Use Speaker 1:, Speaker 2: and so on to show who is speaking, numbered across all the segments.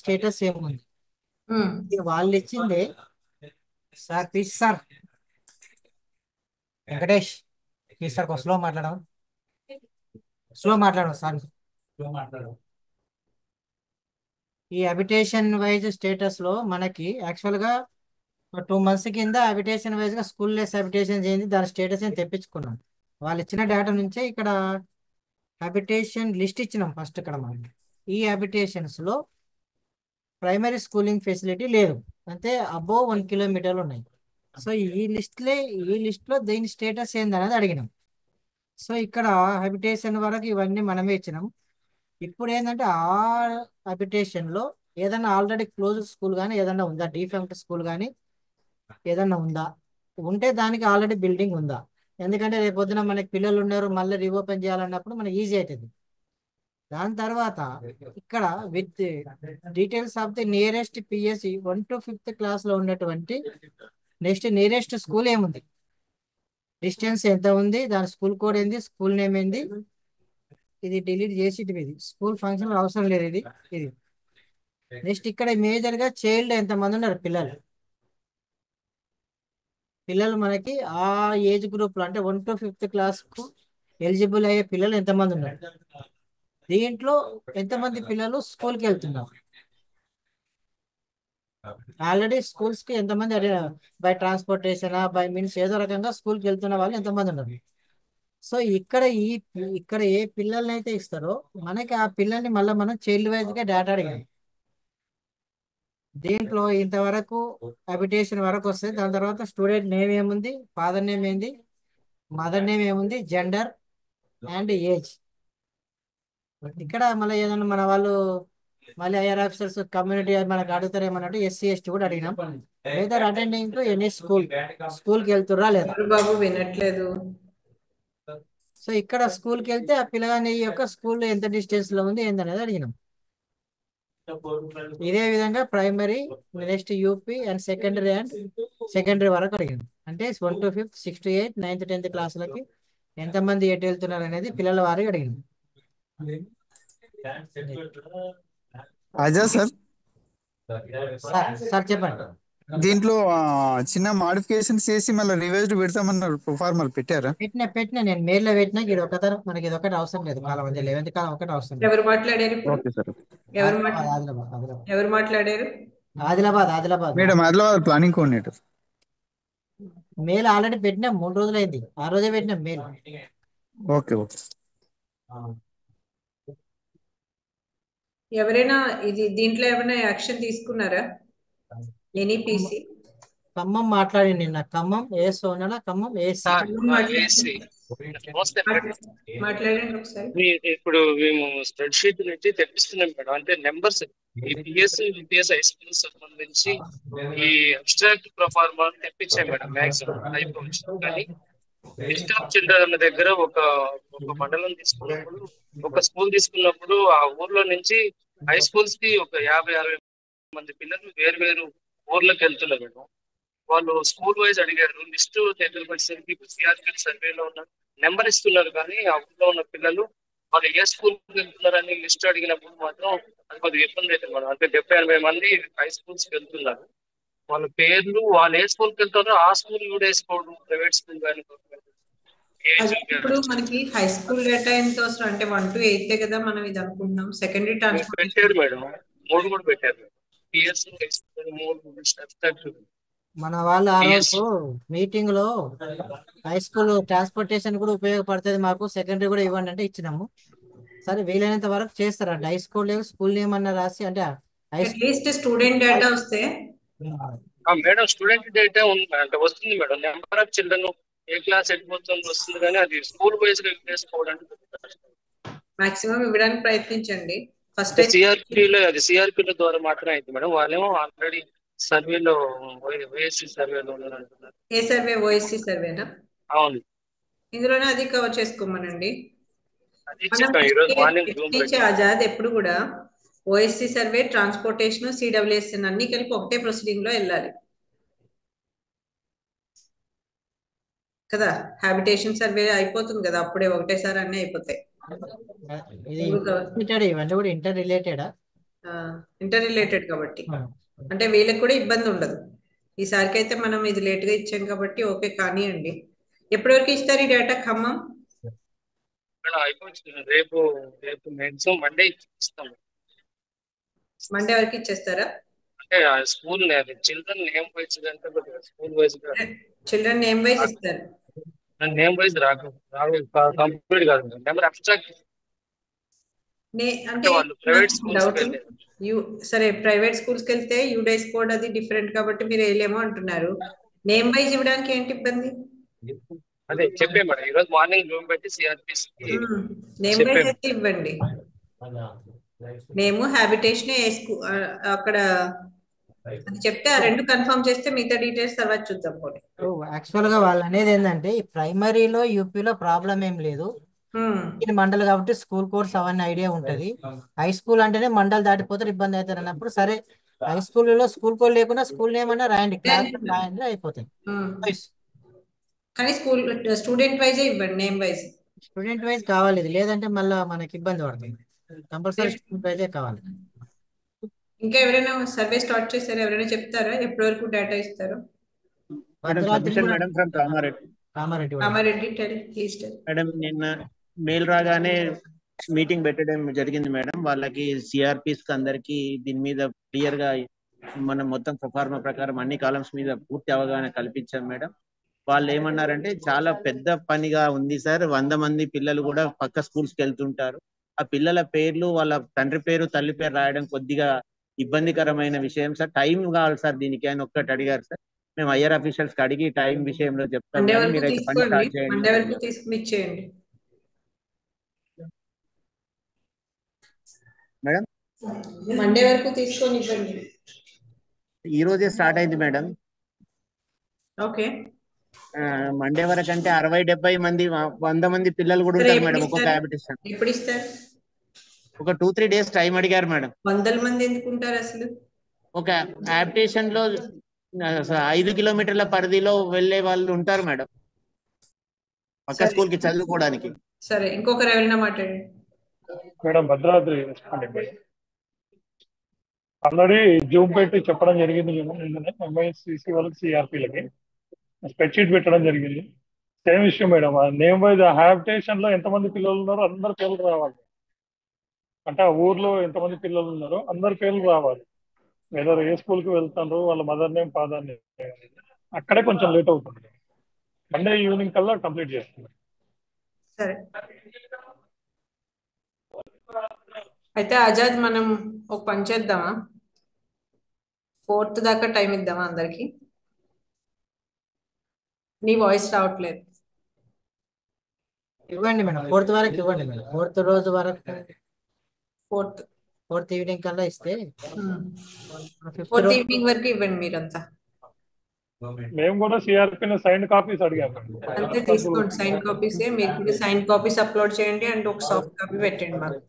Speaker 1: Status ఏముంది.
Speaker 2: ఉమ్.
Speaker 1: ఇది వాళ్ళు ఇచ్చింది. Sir please sir, Venkatesh please sir, slow మాట్లాడడం, సార్. ఈ అబిటేషన్ వైజ్ స్టేటస్ లో మనకి యాక్చువల్ గా 2 months కింద అబిటేషన్ వైజ్ గా స్కూల్ లెస్ అబిటేషన్ చేయింది, దాని స్టేటస్ అని తెప్పించుకున్నాం. వాళ్ళు ఇచ్చిన డేటా నుంచే ఇక్కడ అబిటేషన్ లిస్ట్ ఇచ్చినాం ఫస్ట్ ఇక్కడ మనకి. ఈ అబిటేషన్స్ లో ప్రైమరీ స్కూలింగ్ ఫెసిలిటీ లేదు, అంటే అబోవ్ 1 kilometer ఉన్నాయి. సో ఈ లిస్ట్ లో దీని స్టేటస్ ఏందనేది అడిగినాం. సో ఇక్కడ హ్యాబిటేషన్ వరకు ఇవన్నీ మనమే ఇచ్చినాం. ఇప్పుడు ఏంటంటే ఆ హ్యాబిటేషన్ లో ఏదైనా ఆల్రెడీ క్లోజ్ స్కూల్ కానీ ఏదైనా ఉందా, డిఫెక్ట్ స్కూల్ కానీ ఏదన్నా ఉందా, ఉంటే దానికి ఆల్రెడీ బిల్డింగ్ ఉందా. ఎందుకంటే రేపు పొద్దున మనకి పిల్లలు ఉన్నారు, మళ్ళీ రీఓపెన్ చేయాలన్నప్పుడు మనకి ఈజీ అవుతుంది. దాని తర్వాత ఇక్కడ with details of the nearest PSC 1 to 5th class లో ఉన్నటువంటి నెక్స్ట్ నియరెస్ట్ స్కూల్ ఏముంది, డిస్టెన్స్ ఎంత ఉంది, దాని స్కూల్ కోడ్ ఏంది, స్కూల్ నేమ్ ఏంది. ఇది డిలీట్ చేసి ఇది స్కూల్ ఫంక్షన్ అవసరం లేదు. ఇది నెక్స్ట్ ఇక్కడ మేజర్ గా చైల్డ్ ఎంతమంది ఉన్నారు, పిల్లలు మనకి ఆ ఏజ్ గ్రూప్ లో అంటే 1 to 5th class కు ఎలిజిబుల్ అయ్యే పిల్లలు ఎంతమంది ఉన్నారు, దీంట్లో ఎంతమంది పిల్లలు స్కూల్కి వెళ్తున్నారు, ఆల్రెడీ స్కూల్స్ కి ఎంతమంది బై ట్రాన్స్పోర్టేషన్ బై మీన్స్ ఏదో రకంగా స్కూల్కి వెళ్తున్న వాళ్ళు ఎంతమంది ఉన్నారు. సో ఇక్కడ ఏ పిల్లల్ని అయితే ఇస్తారో మనకి ఆ పిల్లల్ని మళ్ళీ మనం చైల్డ్ వైజ్ గా డేటా అడిగాం. దీంట్లో ఇంతవరకు అబిటేషన్ వరకు వస్తుంది. దాని తర్వాత స్టూడెంట్ నేమ్ ఏముంది, ఫాదర్ నేమ్ ఏంది, మదర్ నేమ్ ఏముంది, జెండర్ అండ్ ఏజ్. ఇక్కడ మళ్ళీ ఏదైనా మన వాళ్ళు మళ్ళీ ఐఆర్ ఆఫీసర్స్ కమ్యూనిటీ మనకు అడుగుతారు ఏమన్నట్టు ఎస్సీ ఎస్టీ కూడా అడిగినాం. వెదర్ అటెండింగ్ టు ఎనీ స్కూల్కి వెళ్తుర్రా లేదా.
Speaker 2: ఎవరు బాబు వినట్లేదు.
Speaker 1: సో ఇక్కడ స్కూల్కి వెళ్తే ఆ పిల్లగాని యొక్క స్కూల్ ఎంత డిస్టెన్స్ లో ఉంది ఏందనేది అడిగినాం. ఇదే విధంగా primary next UP and secondary వరకు అడిగింది. అంటే 1 to 5th, 6 to 8, 9th, 10th క్లాసులకి ఎంతమంది ఎటు వెళ్తున్నారు అనేది పిల్లల వారికి అడిగింది.
Speaker 3: అజా సార్,
Speaker 1: సార్ చెప్పండి.
Speaker 3: దీంట్లో చిన్న మాడిఫికేషన్స్ చేసి మళ్ళీ రివైజ్డ్ పెడతామన్నారు, ప్రొఫార్మల్ పెట్టారా?
Speaker 1: పెట్టిన నేను మెయిల్ లో పెట్టినా. ఇది ఒకటి మనకి ఇది ఒకటి అవసరం లేదు, కాలం అంటే 11th కాలం ఒకటి అవసరం లేదు.
Speaker 2: ఎవరు మాట్లాడారు ఇప్పుడు?
Speaker 3: Okay sir.
Speaker 2: ఎవరు
Speaker 1: ఆదిలాబాద్
Speaker 2: ఎవరు మాట్లాడారు?
Speaker 1: Adilabad
Speaker 3: madam Adilabad planning coordinator.
Speaker 1: Mail already పెట్టినా, 3 రోజులైంది, ఆ రోజే పెట్టినా మెయిల్.
Speaker 3: Okay okay.
Speaker 2: ఎవరైనా దీంట్లో ఏమైనా యాక్షన్ తీసుకున్నారా? ఎనీ పీసీ
Speaker 1: ఖమ్మం మాట్లాడింది నిన్న. ఖమ్మం ఏ సోనల, ఖమ్మం ఏసీ
Speaker 4: నమస్తే మేడం.
Speaker 2: మాట్లాడండి ఒకసారి.
Speaker 4: ఇప్పుడు మేము స్ప్రెడ్ షీట్ నుంచి తెప్పిస్తున్నాం మేడం. అంటే నెంబర్స్ ఈ పిఎస్ యూపీఎస్ హై స్కూల్ సంబంధించి ఈ అబ్స్ట్రాక్ట్ ప్రొఫార్మా తెప్పించాం మేడం. మ్యాక్సిమం అయిపోవచ్చు. కానీ లిస్ట్ ఆఫ్ చిల్డ్రన్ దగ్గర ఒక మండలం తీసుకున్నప్పుడు, ఒక స్కూల్ తీసుకున్నప్పుడు ఆ ఊర్లో నుంచి హై స్కూల్స్ కి ఒక 50-60 మంది పిల్లలు వేరు వేరు ఊర్లకు వెళ్తున్నారు మేడం. వాళ్ళు స్కూల్ వైజ్ అడిగారు. లిస్టు దగ్గరకు వచ్చేసరికి ఇప్పుడు సిఆర్పి సర్వేలో ఉన్న నెంబర్ ఇస్తున్నారు, కానీ ఆ ఊళ్ళో ఉన్న పిల్లలు వాళ్ళు ఏ స్కూల్ వెళ్తున్నారని లిస్ట్ అడిగినప్పుడు మాత్రం అది కొద్దిగా ఇబ్బంది అవుతుంది మేడం. అంటే 70-80 మంది హై స్కూల్స్కి వెళ్తున్నారు. వాళ్ళ పేర్లు వాళ్ళు ఏ స్కూల్కి వెళ్తారో ఆ స్కూల్ కూడా వేసుకోవడం, ప్రైవేట్ స్కూల్ కానీ
Speaker 2: ఇప్పుడు మనకి హై స్కూల్ డేటా ఎంత అవసరం? అంటే 1 to 8 కదా మనం ఇది అనుకుంటున్నాం. సెకండరీ ట్రాన్స్పోర్టేషన్
Speaker 4: పెట్టాడు మేడం, 3 కూడా పెట్టారు. పిఎస్ 3
Speaker 1: మన వాళ్ళు ఆ రోజు మీటింగ్ లో హై స్కూల్ ట్రాన్స్పోర్టేషన్ కూడా ఉపయోగపడుతుంది మాకు, సెకండరీ కూడా ఇవ్వండి అంటే ఇచ్చినాము. సరే వీలైనంత వరకు చేస్తారంట. హై స్కూల్ స్కూల్ నేమ్ అన్న రాసి, అంటే
Speaker 2: అట్లీస్ట్ స్టూడెంట్ డేటా వస్తే.
Speaker 4: మేడం స్టూడెంట్ డేటా ఉంది అంటే వస్తుంది మేడం. నెంబర్ ఆఫ్ చిల్డ్రన్ ఏ క్లాస్ ఎడిపోతుంది వస్తుంది, కానీ అది స్కూల్ వైజ్ గా వేసుకోవడానికి
Speaker 2: మాక్సిమం ఇవ్వడానికి ప్రయత్నించండి. ఫస్ట్
Speaker 4: సిఆర్పిలో అది సిఆర్పిల ద్వారా మాత్రమే అయింది మేడం. వాళ్ళేమో ఆల్రెడీ సర్వేలో ఓఎస్సీ సర్వేలో ఉన్నారు అంటున్నారు.
Speaker 2: ఏ సర్వే? ఓఎస్సీ సర్వేనా?
Speaker 4: అవును,
Speaker 2: ఇందులోనే అది కవర్ చేసుకోమనండి.
Speaker 4: అది చెప్పాను ఈరోజు మార్నింగ్.
Speaker 2: ఆజాద్ ఎప్పుడు కూడా ఓఎస్సీ సర్వే, ట్రాన్స్పోర్టేషన్, సిడబ్ల్యూఎస్ఎన్ అన్ని కలిపి ఒకటే ప్రొసీడింగ్ లో వెళ్ళాలి కదా. హ్యాబిటేషన్ సర్వే అయిపోతుంది కదా అప్పుడే, ఒకటేసారి అన్ని అయిపోతాయి.
Speaker 1: ఇవన్నీ కూడా ఇంటర్ రిలేటెడా?
Speaker 2: ఇంటర్ రిలేటెడ్ కాబట్టి అంటే వీళ్ళకి కూడా ఇబ్బంది ఉండదు. ఈసారికి అయితే మనం ఇది లేట్ గా ఇచ్చాం కాబట్టి ఓకే కానివ్వండి. ఎప్పటి వరకు ఇస్తారు ఈ డేటా ఖమ్మం?
Speaker 4: మేడం అయిపోయింది. రేపు రేపు మ్యాక్సిమం మండే ఇస్తాం.
Speaker 2: మండే వరకు ఇచ్చేస్తారా?
Speaker 4: అంటే ఆ స్కూల్ చిల్డ్రన్ నేమ్ వైజ్ అంటే స్కూల్ వైజ్ గా
Speaker 2: చిల్డ్రన్ నేమ్ వైజ్ ఇస్తారు.
Speaker 4: నేమ్ వైజ్ రాదు కంప్లీట్ కాదు. నెంబర్ అబ్స్ట్రాక్ట్ అంటే
Speaker 2: అంటే
Speaker 4: వాళ్ళు ప్రైవేట్
Speaker 2: నాకు
Speaker 4: స్కూల్స్
Speaker 2: డౌట్,
Speaker 4: వెళ్ళారు.
Speaker 2: సరే ప్రైవేట్ స్కూల్స్కి వెళ్తే యూడైస్ కోడ్ అది డిఫరెంట్ కాబట్టి మీరు వేయలేమో అంటున్నారు. నేమ్ వైజ్ ఇవ్వడానికి ఏంటి ఇబ్బంది?
Speaker 4: అదే చెప్పే మేడం ఈ రోజు మార్నింగ్ రూమ్ పెట్టి సిఆర్పిస్ కి
Speaker 2: నేమ్
Speaker 4: చెప్పే
Speaker 2: వైజ్ అయితే ఇవ్వండి. నేము హ్యాబిటేషన్ అక్కడ అది చెప్తే ఆ రెండు కన్ఫర్మ్ చేస్తే మిగతా డీటెయిల్స్ తర్వాత చూద్దాం పోనీ.
Speaker 1: యాక్చువల్ గా వాళ్ళు అనేది ఏంటంటే ఈ ప్రైమరీలో యూపీలో ప్రాబ్లం ఏం లేదు. ఇది మండల్ కాబట్టి స్కూల్ కోర్స్ అవన్నీ ఐడియా ఉంటది. హై స్కూల్ అంటేనే మండల్ దాటిపోతారు ఇబ్బంది అవుతారు అన్నప్పుడు సరే హై స్కూల్లో స్కూల్ కోడ్ లేకుండా స్కూల్ నేమ్ అన్నా రాయండి, క్లాస్ రాయండి అయిపోతాయి.
Speaker 2: కానీ స్టూడెంట్ వైజే ఇవ్వండి నేమ్ వైజ్.
Speaker 1: స్టూడెంట్ వైజ్ కావాలి ఇది, లేదంటే మళ్ళీ మనకి ఇబ్బంది పడుతుంది. కంపల్సరీ స్టూడెంట్ వైజే కావాలి.
Speaker 2: ఇంకా ఎవరైనా సర్వే స్టార్ట్ చేశారా? ఎవరైనా చెప్తారా ఎప్పటి వరకు డేటా ఇస్తారు?
Speaker 5: Madam submission madam from Kamareddy.
Speaker 1: Kamareddy కూడా.
Speaker 2: Kamareddy please tell.
Speaker 5: మేడం నిన్న మెయిల్ రాగానే మీటింగ్ పెట్టడం జరిగింది మేడం. వాళ్ళకి సిఆర్పిస్ అందరికి దీని మీద క్లియర్ గా మనం మొత్తం ప్రొఫార్మా ప్రకారం అన్ని కాలమ్స్ మీద పూర్తి అవగాహన కల్పించాం మేడం. వాళ్ళు ఏమన్నారంటే చాలా పెద్ద పనిగా ఉంది సార్, 100 మంది పిల్లలు కూడా పక్క స్కూల్స్కి వెళ్తుంటారు. ఆ పిల్లల పేర్లు వాళ్ళ తండ్రి పేరు తల్లి పేరు రాయడం కొద్దిగా ఇబ్బందికరమైన విషయం సార్, టైం కావాలి సార్ దీనికి అని ఒక్కటి అడిగారు సార్. మేము ఐఆర్ ఆఫీషియల్స్ కి అడిగి టైం విషయంలో చెప్తాం
Speaker 2: మండే
Speaker 5: కానీ
Speaker 2: వరకు
Speaker 5: మీరైతే పని
Speaker 2: తీసుకోండి,
Speaker 5: స్టార్ట్ చేయండి
Speaker 2: మండే
Speaker 5: అని
Speaker 2: వరకు
Speaker 5: అడిగారు.
Speaker 2: తీసుకుని ఇచ్చేయండి
Speaker 5: మేడం
Speaker 2: మండే వరకు తీసుకొని ఇవ్వండి.
Speaker 5: ఈ రోజే స్టార్ట్ అయింది మేడం.
Speaker 2: ఓకే
Speaker 5: మండే వరకు అంటే 60-70 మంది 100 మంది పిల్లలు కూడా
Speaker 2: సరే
Speaker 5: ఉంటారు
Speaker 2: ఎప్పుడు
Speaker 5: మేడం ఒక్కొక్క
Speaker 2: ఇస్తారు?
Speaker 5: హ్యాబిటేషన్.
Speaker 2: ఎప్పుడు ఇస్తారు?
Speaker 5: ఒక 2-3 డేస్ టైం అడిగారు మేడం.
Speaker 2: 100 మంది ఎందుకు ఉంటారు అసలు?
Speaker 5: ఒక హ్యాబిటేషన్ లో 5 కిలోమీటర్ల పరిధిలో వెళ్ళే వాళ్ళు ఉంటారు మేడం పక్క
Speaker 2: సరే
Speaker 5: స్కూల్ కి చదువుకోవడానికి.
Speaker 2: సరే ఇంకొకరు ఎవరైనా మాట్లాడండి.
Speaker 6: Madam Bhadradri respond madam. Already Zoom పెట్టి చెప్పడం జరిగింది మేము నిన్ననే ఎంఐసిసి వాళ్ళకి సిఆర్పీలకి స్ప్రెడ్షీట్ పెట్టడం జరిగింది. Same issue madam, name wise habitation లో ఎంతమంది పిల్లలు ఉన్నారో అందరి పేర్లు రావాలి. అంటే ఆ ఊర్లో ఎంతమంది పిల్లలు ఉన్నారో అందరి పేర్లు రావాలి. ఏదో ఏ స్కూల్కి వెళ్తారో వాళ్ళ మదర్ నేమ్ ఫాదర్ నేమ్ అక్కడే కొంచెం లేట్ అవుతుంది. మండే ఈవినింగ్ కల్లా కంప్లీట్ చేస్తుంది.
Speaker 2: సరే అయితే ఆజాద్ మనం ఒక పని చేద్దామా, 4th దాకా టైం ఇద్దామా అందరికి? నీ వాయిస్ రావట్లేదు.
Speaker 1: ఇవ్వండి మేడం, 4th వరకు ఇవ్వండి మేడం. 4th రోజు వరకు 4th ఈవినింగ్ కల్లా ఇస్తే
Speaker 2: 4th ఈవినింగ్ వరకు ఇవ్వండి మీరంతా.
Speaker 6: మేము కూడా సిఆర్పీ సైన్ కాపీస్ అడిగాము.
Speaker 2: అంతే తీసుకోండి, సైన్ కాపీస్. మీరు సైన్ కాపీస్ అప్లోడ్ చేయండి అండ్ ఒక సాఫ్ట్ కాపీ పెట్టండి మాకు.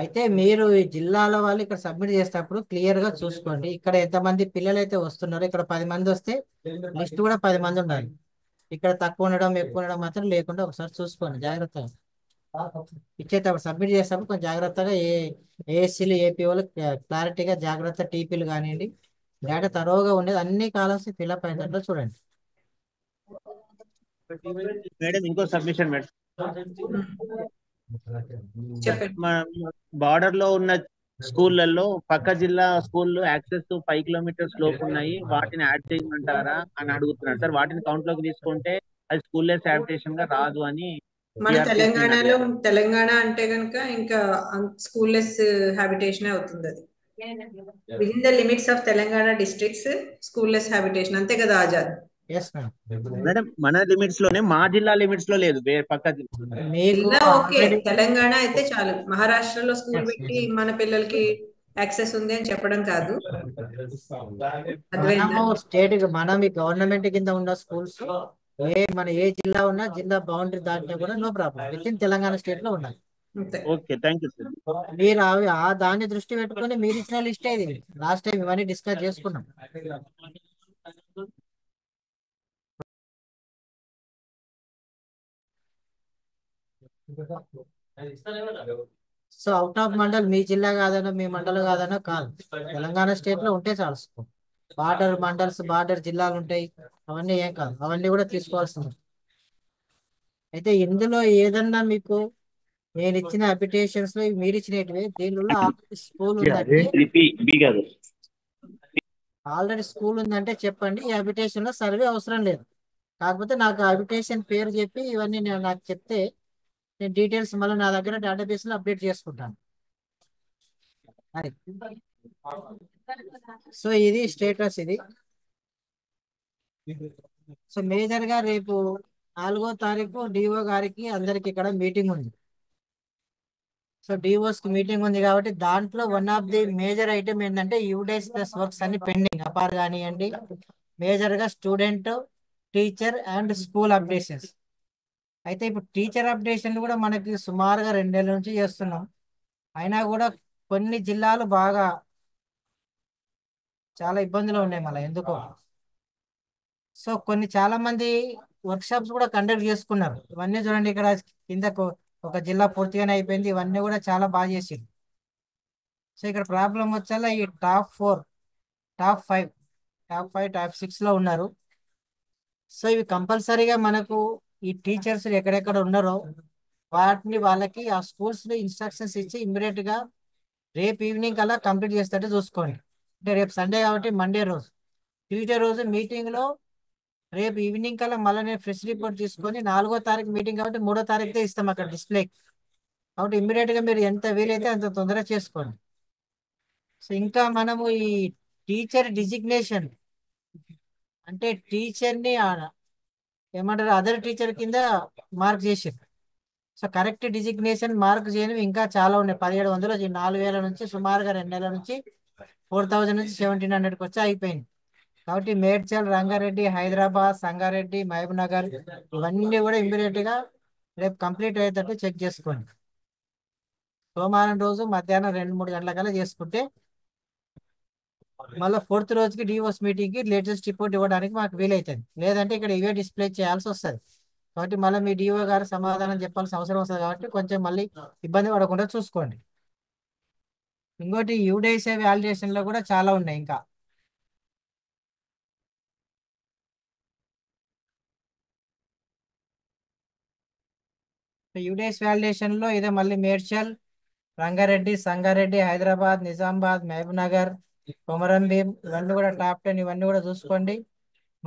Speaker 1: అయితే మీరు ఈ జిల్లాలో వాళ్ళు ఇక్కడ సబ్మిట్ చేసేటప్పుడు క్లియర్ గా చూసుకోండి. ఇక్కడ ఎంతమంది పిల్లలు అయితే వస్తున్నారో, ఇక్కడ 10 మంది వస్తే లిస్ట్ కూడా 10 మంది ఉండాలి. ఇక్కడ తక్కువ ఉండడం ఎక్కువ ఉండడం మాత్రం లేకుండా ఒకసారి చూసుకోండి జాగ్రత్తగా. ఇచ్చేటప్పుడు సబ్మిట్ చేసేటప్పుడు కొంచెం జాగ్రత్తగా ఏఎస్సీలు ఏపీఓలు క్లారిటీగా జాగ్రత్త టీపీలు కానివ్వండి, డేటా తరోగా ఉండేది అన్ని కాలమ్స్ ఫిల్అప్ అయినట్లు చూడండి.
Speaker 5: మేడం ఇంకో సబ్మిషన్ మేడం,
Speaker 2: చెప్పండి.
Speaker 5: బార్డర్ లో ఉన్న స్కూళ్ళల్లో పక్క జిల్లా స్కూళ్ళు యాక్సెస్ 5 కిలోమీటర్స్ లోపు ఉన్నాయి, వాటిని యాడ్ చేయమంటారా అని అడుగుతున్నారు సార్. వాటిని కౌంట్ లోకి తీసుకుంటే అది స్కూల్ లెస్ హ్యాబిటేషన్ గా రాదు అని
Speaker 2: మన తెలంగాణలో, తెలంగాణ అంటే కనుక ఇంకా స్కూల్ లెస్ హ్యాబిటేషన్ అవుతుంది. అది within the limits of Telangana districts school less habitation, అంతే కదా ఆజాద్?
Speaker 5: మేడం మన లిమిట్స్ లోనే, మా జిల్లా లిమిట్స్ లో లేదు, వేరే పక్క
Speaker 2: జిల్లా ఓకే, తెలంగాణ అయితే చాలు. మహారాష్ట్రలో స్కూల్ పెట్టి మన పిల్లలకి యాక్సెస్ ఉంది అని చెప్పడం కాదు.
Speaker 1: స్టేట్ మనం ఈ గవర్నమెంట్ కింద ఉన్న స్కూల్స్ మన ఏ జిల్లా ఉన్నా జిల్లా బౌండరీ దాటినా కూడా no problem, within Telangana state లో ఉండాలి.
Speaker 5: Okay thank you sir.
Speaker 1: మీరు దాన్ని దృష్టి పెట్టుకొని మీరు ఇచ్చిన లిస్ట్ ఇది. లాస్ట్ టైం ఇవన్నీ డిస్కస్ చేసుకున్నాం. సో అవుట్ ఆఫ్ మండల్ మీ జిల్లా కాదనో మీ మండలం కాదనో కాదు, తెలంగాణ స్టేట్ లో ఉంటే చాలు స్కూల్. బార్డర్ మండల్స్ బార్డర్ జిల్లాలు ఉంటాయి, అవన్నీ ఏం కాదు, అవన్నీ కూడా తీసుకోవాల్సింది. అయితే ఇందులో ఏదన్నా మీకు నేను ఇచ్చిన అప్లికేషన్స్ లో మీరు ఇచ్చినవి దీనిలో ఆల్రెడీ స్కూల్ ఉందంటే ఆల్రెడీ స్కూల్ ఉందంటే చెప్పండి, ఈ అప్లికేషన్ లో సర్వే అవసరం లేదు. కాకపోతే నాకు అప్లికేషన్ పేరు చెప్పి ఇవన్నీ నాకు చెప్తే నేను డీటెయిల్స్ మళ్ళీ నా దగ్గర డేటాబేస్ లో అప్డేట్ చేసుకుంటాను. అది సో ఇది స్టేటస్ ఇది. సో మేజర్ గా రేపు 4వ తారీఖు డిఓ గారికి అందరికి ఇక్కడ మీటింగ్ ఉంది. సో డిఓస్ కి మీటింగ్ ఉంది కాబట్టి దాంట్లో one of the major item ఏంటంటే యూడేస్ ప్లస్ వర్క్స్ అన్ని పెండింగ్ అపార్ కానివ్వండి, మేజర్ గా student, teacher and school updations. అయితే ఇప్పుడు టీచర్ అప్డేషన్ కూడా మనకి సుమారుగా 2 నెలల నుంచి చేస్తున్నాం. అయినా కూడా కొన్ని జిల్లాలు బాగా చాలా ఇబ్బందులు ఉన్నాయి మళ్ళీ ఎందుకో. సో కొన్ని చాలా మంది వర్క్షాప్స్ కూడా కండక్ట్ చేసుకున్నారు. ఇవన్నీ చూడండి ఇక్కడ కిందకు ఒక జిల్లా పూర్తిగానే అయిపోయింది, ఇవన్నీ కూడా చాలా బాగా చేసింది. సో ఇక్కడ ప్రాబ్లం వచ్చేలా ఈ టాప్ 4, టాప్ 5, టాప్ 6 లో ఉన్నారు. సో ఇవి కంపల్సరీగా మనకు ఈ టీచర్స్ ఎక్కడెక్కడ ఉన్నారో వాటిని వాళ్ళకి ఆ స్కూల్స్ లో ఇన్స్ట్రక్షన్స్ ఇచ్చి ఇమ్మీడియట్ గా రేపు ఈవినింగ్ కల్లా కంప్లీట్ చేసేటట్టు చూసుకోండి. అంటే రేపు సండే కాబట్టి మండే రోజు, ట్యూస్డే రోజు మీటింగ్ లో రేపు ఈవినింగ్ కల్లా మళ్ళీ నేను ఫ్రెష్ రిపోర్ట్ తీసుకొని 4వ తారీఖు మీటింగ్ కాబట్టి 3వ తారీఖుతే ఇస్తాం అక్కడ డిస్ప్లే. కాబట్టి ఇమ్మీడియట్ గా మీరు ఎంత వీలైతే అంత తొందరగా చేసుకోండి. సో ఇంకా మనము ఈ టీచర్ డిజిగ్నేషన్ అంటే టీచర్ని ఏమంటారు అదర్ టీచర్ కింద మార్క్ చేసారు. సో కరెక్ట్ డిజిగ్నేషన్ మార్క్ చేయనివి ఇంకా చాలా ఉన్నాయి. 1700 4000 నుంచి సుమారుగా 2 నెలల నుంచి 4000 నుంచి 1700కి వచ్చి అయిపోయింది. కాబట్టి మేడ్చల్, రంగారెడ్డి, హైదరాబాద్, సంగారెడ్డి, మహబూబ్ నగర్ ఇవన్నీ కూడా ఇమ్మీడియట్ గా రేపు కంప్లీట్ అయ్యేటట్టు చెక్ చేసుకోండి. సోమవారం రోజు మధ్యాహ్నం 2-3 గంటలకల్లా చేసుకుంటే మళ్ళీ 4th రోజుకి డివోస్ మీటింగ్ కి లేటెస్ట్ రిపోర్ట్ ఇవ్వడానికి మాకు వీలవుతుంది. లేదంటే ఇక్కడ ఇవే డిస్ప్లే చేయాల్సి వస్తుంది. కాబట్టి మళ్ళీ మీ డిఓ గారు సమాధానం చెప్పాల్సిన అవసరం వస్తుంది. కాబట్టి కొంచెం మళ్ళీ ఇబ్బంది పడకుండా చూసుకోండి. ఇంకోటి యూడైసే వాలిడేషన్ లో కూడా చాలా ఉన్నాయి ఇంకా. యూడైస్ వాలిడేషన్ లో ఇదే మళ్ళీ మేడ్చల్, రంగారెడ్డి, సంగారెడ్డి, హైదరాబాద్, నిజామాబాద్, మహబూబ్ నగర్, కొమరంభీం ఇవన్నీ కూడా టాప్ 10 ఇవన్నీ కూడా చూసుకోండి.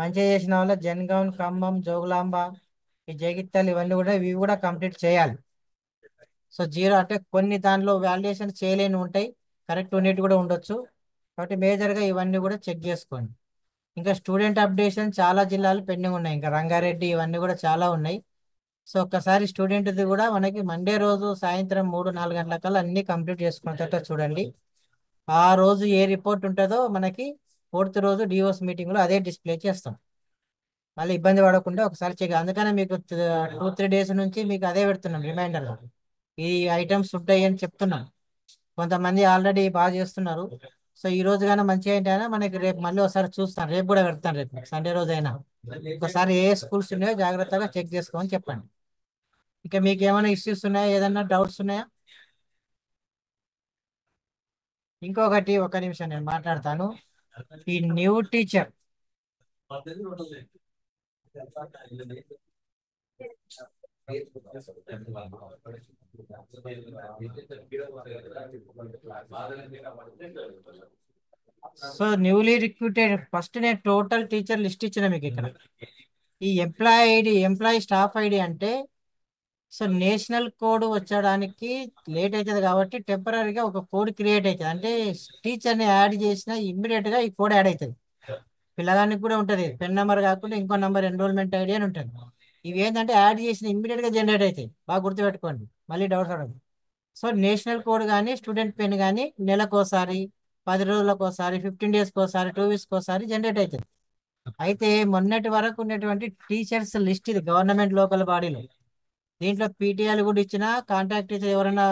Speaker 1: మంచిగా చేసిన వాళ్ళ జనగాం, ఖమ్మం, జోగులాంబ, ఈ జగిత్యాల ఇవన్నీ కూడా ఇవి కూడా కంప్లీట్ చేయాలి. సో 0 అంటే కొన్ని దానిలో వాలిడేషన్ చేయలేని ఉంటాయి, కరెక్ట్ ఉండేటి కూడా ఉండొచ్చు. కాబట్టి మేజర్గా ఇవన్నీ కూడా చెక్ చేసుకోండి. ఇంకా స్టూడెంట్ అప్డేషన్ చాలా జిల్లాలు పెండింగ్ ఉన్నాయి, ఇంకా రంగారెడ్డి ఇవన్నీ కూడా చాలా ఉన్నాయి. సో ఒక్కసారి స్టూడెంట్ది కూడా మనకి మండే రోజు సాయంత్రం 3-4 గంటల కల్లా అన్ని కంప్లీట్ చేసుకునేటట్టు చూడండి. ఆ రోజు ఏ రిపోర్ట్ ఉంటుందో మనకి 4th రోజు డిఓస్ మీటింగ్లో అదే డిస్ప్లే చేస్తాం. మళ్ళీ ఇబ్బంది పడకుండా ఒకసారి చెక్. అందుకనే మీకు 2-3 డేస్ నుంచి మీకు అదే పెడుతున్నాం రిమైండర్, ఈ ఐటమ్స్ ఉంటాయి అని చెప్తున్నాం. కొంతమంది ఆల్రెడీ బాగా చేస్తున్నారు. సో ఈ రోజు కానీ మంచిగా ఏంటైనా మనకి రేపు మళ్ళీ ఒకసారి చూస్తాను, రేపు కూడా పెడతాను, రేపు సండే రోజు అయినా ఒకసారి ఏ స్కూల్స్ ఉన్నాయో జాగ్రత్తగా చెక్ చేసుకోమని చెప్పండి. ఇంకా మీకు ఏమైనా ఇష్యూస్ ఉన్నాయా, ఏదన్నా డౌట్స్ ఉన్నాయా? ఇంకొకటి, ఒక నిమిషం నేను మాట్లాడతాను. ఈ new teacher so newly recruited first నేను టోటల్ టీచర్ లిస్ట్ ఇచ్చిన మీకు ఇక్కడ. ఈ ఎంప్లాయీ స్టాఫ్ ఐడి అంటే సో నేషనల్ కోడ్ వచ్చడానికి లేట్ అవుతుంది కాబట్టి టెంపరీగా ఒక కోడ్ క్రియేట్ అవుతుంది. అంటే టీచర్ని యాడ్ చేసిన ఇమ్మీడియట్ గా ఈ కోడ్ యాడ్ అవుతుంది. పిల్లగానికి కూడా ఉంటుంది, పెన్ నెంబర్ కాకుండా ఇంకో నెంబర్ ఎన్రోల్మెంట్ ఐడి అని ఉంటుంది. ఇవి ఏంటంటే యాడ్ చేసిన ఇమ్మీడియట్ గా జనరేట్ అవుతాయి. బాగా గుర్తుపెట్టుకోండి, మళ్ళీ డౌట్స్ అడగదు. సో నేషనల్ కోడ్ కానీ స్టూడెంట్ పెన్ కానీ నెలకోసారి, 10 రోజులకోసారి, 15 డేస్కి ఒకసారి, 2 వీక్స్కి ఒకసారి జనరేట్ అవుతుంది. అయితే మొన్నటి వరకు ఉన్నటువంటి టీచర్స్ లిస్ట్ ఇది గవర్నమెంట్ లోకల్ బాడీలో. దీంట్లో పీటీఆలు కూడా ఇచ్చిన, కాంటాక్ట్ టీచర్ ఎవరైనా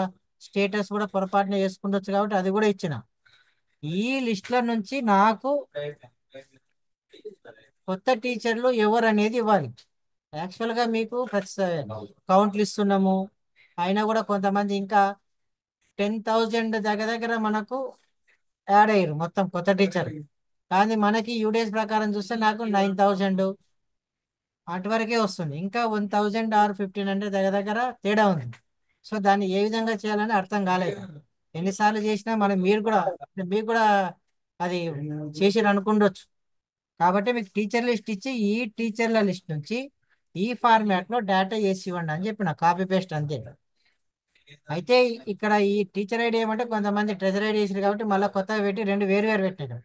Speaker 1: స్టేటస్ కూడా పొరపాటున చేసుకుండొచ్చు కాబట్టి అది కూడా ఇచ్చిన. ఈ లిస్టుల నుంచి నాకు కొత్త టీచర్లు ఎవరు అనేది ఇవ్వాలి. యాక్చువల్గా మీకు కౌంట్లు ఇస్తున్నాము, అయినా కూడా కొంతమంది ఇంకా 10,000 దగ్గర మనకు యాడ్ అయ్యారు మొత్తం కొత్త టీచర్. కానీ మనకి యూడేస్ ప్రకారం చూస్తే నాకు 9,000 అటువరకే వస్తుంది. ఇంకా 1,000 ఆర్ 1,500 దగ్గర తేడా ఉంది. సో దాన్ని ఏ విధంగా చేయాలని అర్థం కాలేదు. ఎన్నిసార్లు చేసినా మీకు కూడా అది చేసిరు అనుకుండొచ్చు. కాబట్టి మీకు టీచర్ లిస్ట్ ఇచ్చి ఈ టీచర్ల లిస్ట్ నుంచి ఈ ఫార్మాట్ లో డేటా వేసి ఇవ్వండి అని చెప్పిన, కాపీ పేస్ట్ అంతే. అయితే ఇక్కడ ఈ టీచర్ ఐడి ఏమంటే కొంతమంది ట్రెజర్ ఐడి వేసారు కాబట్టి మళ్ళీ కొత్తగా పెట్టి 2 వేరు పెట్టారు.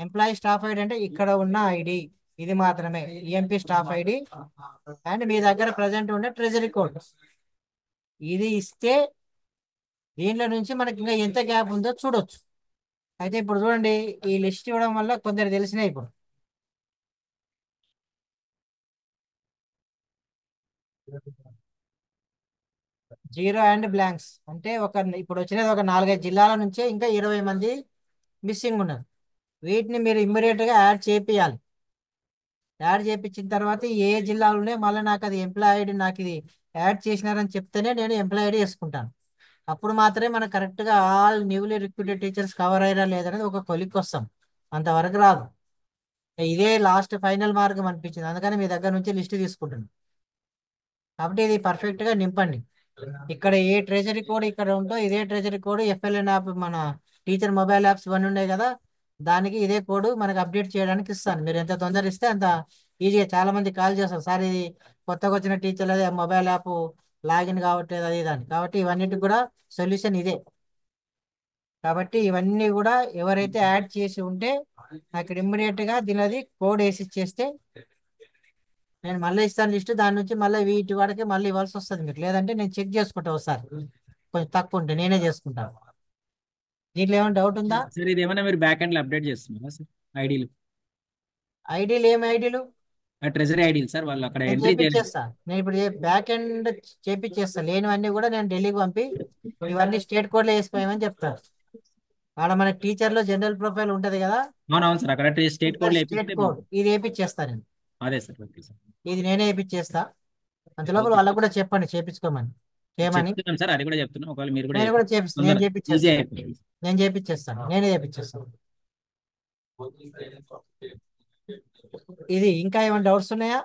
Speaker 1: ఎంప్లాయీ స్టాఫ్ ఐడి అంటే ఇక్కడ ఉన్న ఐడి ఇది మాత్రమే, ఈఎంపీ స్టాఫ్ ఐడి అండ్ మీ దగ్గర ప్రజెంట్ ఉండే ట్రెజరీ కోడ్ ఇది ఇస్తే దీనిలో నుంచి మనకి ఇంకా ఎంత గ్యాప్ ఉందో చూడొచ్చు. అయితే ఇప్పుడు చూడండి, ఈ లిస్ట్ ఇవ్వడం వల్ల కొందరు తెలిసినాయి. ఇప్పుడు జీరో అండ్ బ్లాంక్స్ అంటే ఇప్పుడు వచ్చినది ఒక 4-5 జిల్లాల నుంచే ఇంకా 20 మంది మిస్సింగ్ ఉన్నారు. వీటిని మీరు ఇమ్మీడియట్గా యాడ్ చేపియాలి. యాడ్ చేయించిన తర్వాత ఏ జిల్లాలోనే మళ్ళీ నాకు అది ఎంప్లాయ్ ఐడి నాకు ఇది యాడ్ చేసినారని చెప్తేనే నేను ఎంప్లాయ్ ఐడి వేసుకుంటాను. అప్పుడు మాత్రమే మనకు కరెక్ట్గా all newly recruited teachers cover అయ్యారా లేదనేది ఒక కొలిక్ వస్తాం. అంతవరకు రాదు. ఇదే లాస్ట్ ఫైనల్ మార్గం అనిపించింది, అందుకని మీ దగ్గర నుంచి లిస్ట్ తీసుకుంటాను. కాబట్టి ఇది పర్ఫెక్ట్గా నింపండి. ఇక్కడ ఏ ట్రెజరీ కోడ్ ఇక్కడ ఉందో ఇదే ట్రెజరీ కోడ్ ఎఫ్ఎల్ఎన్ యాప్ మన టీచర్ మొబైల్ యాప్స్ ఇవన్నీ ఉన్నాయి కదా, దానికి ఇదే కోడ్ మనకు అప్డేట్ చేయడానికి ఇస్తాను. మీరు ఎంత తొందర ఇస్తే అంత ఈజీగా. చాలా మంది కాల్ చేస్తారు, సార్ ఇది కొత్తగా వచ్చిన టీచర్ అదే మొబైల్ యాప్ లాగిన్ కావట్లేదు అది దాన్ని. కాబట్టి ఇవన్నిటికి కూడా సొల్యూషన్ ఇదే. కాబట్టి ఇవన్నీ కూడా ఎవరైతే యాడ్ చేసి ఉంటే అక్కడ ఇమ్మీడియట్గా దీనిది కోడ్ వేసి ఇచ్చేస్తే నేను మళ్ళీ ఇస్తాను లిస్ట్. దాని నుంచి మళ్ళీ వీటి వరకే మళ్ళీ ఇవ్వాల్సి వస్తుంది మీకు. లేదంటే నేను చెక్ చేసుకుంటా ఒకసారి, కొంచెం తక్కువ ఉంటే నేనే చేసుకుంటాను. దీంట్లో ఏమైనా డౌట్ ఉందా?
Speaker 7: సార్ ఇది ఏమైనా మీరు బ్యాక్ ఎండ్ లో అప్డేట్ చేస్తున్నారా సార్ ఐడీలు?
Speaker 1: ఐడీలు ఏం ఐడీలు?
Speaker 7: ట్రెజరీ ఐడీలు సార్, వాళ్ళు అక్కడ
Speaker 1: నేను
Speaker 7: ఎంట్రీ
Speaker 1: చేపిచ్చేస్తా. నేను ఇప్పుడు బ్యాక్ ఎండ్ చేపిచ్చేస్తా. లేనివన్నీ కూడా నేను ఢిల్లీకి పంపి ఇవన్నీ స్టేట్ కోడ్లో వేసిపోయామని చెప్తాను. ఆడ మన టీచర్లో జనరల్ ప్రొఫైల్ ఉంటది కదా,
Speaker 7: అవునవును సార్, అక్కడ స్టేట్ కోడ్
Speaker 1: స్టేట్ కోడ్ ఇది వేపిచ్చేస్తా నేను.
Speaker 7: అదే సార్, ఓకే సార్.
Speaker 1: ఇది నేనే వేపిచ్చేస్తా. అంతలోపల వాళ్ళకు కూడా చెప్పండి చేపించుకోమని చేయమని.
Speaker 7: చెప్తున్నాం సార్, అది కూడా చెప్తున్నాం. ఒకవేళ మీరు కూడా
Speaker 1: నేను కూడా చేపిస్తాను, నేను
Speaker 7: ఈజీ
Speaker 1: చేపిచ్చేస్తాను,
Speaker 7: అయిపోయింది.
Speaker 1: నేను చేపిచ్చేస్తాను, నేనే చేపిచ్చేస్తాను. ఇది ఇంకా ఏమైనా డౌట్స్ ఉన్నాయా?